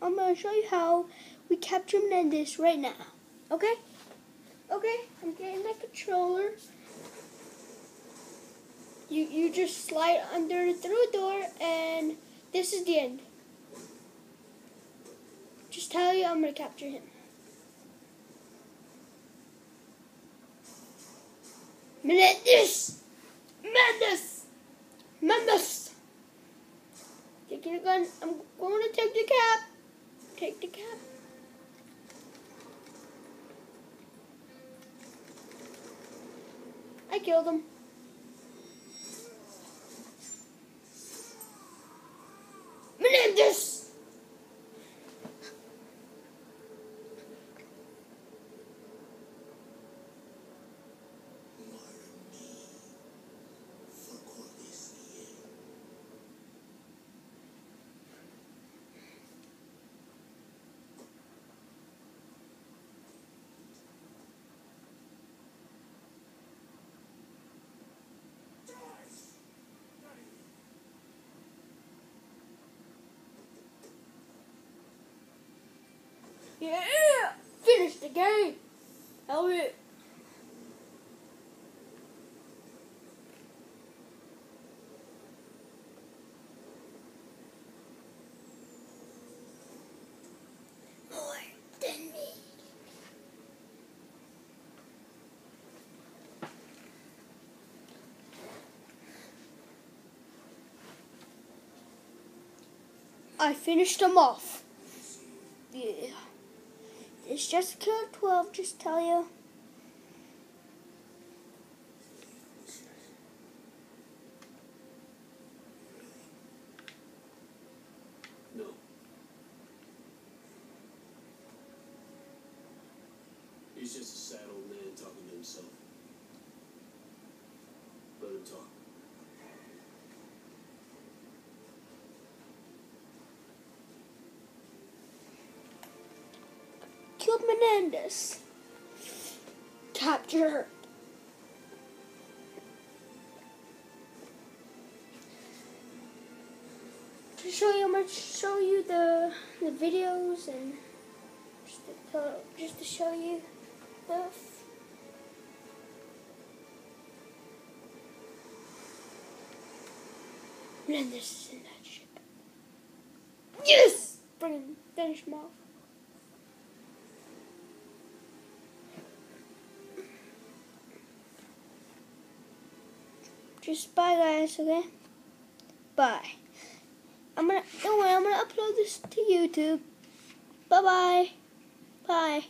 I'm gonna show you how we capture Menendez right now. Okay? Okay, I'm getting my controller. You just slide under through the door, and this is the end. Just tell you I'm gonna capture him. Menendez! Menendez! Menendez! Take your gun. I'm going to take the cap. Take the cap. I killed him. Menendez! Yeah! Finish the game! Elliot! More than me. I finished them off. Yeah. It's just Killer 12, just tell you. No. He's just a sad old man talking to himself. Let him talk. Killed Menendez. Capture her. To show you, I'm going to show you the videos and just to show you stuff. Menendez is in that ship. Yes! Finish him off. Just bye, guys, okay? Bye. Don't worry, I'm gonna upload this to YouTube. Bye-bye. Bye.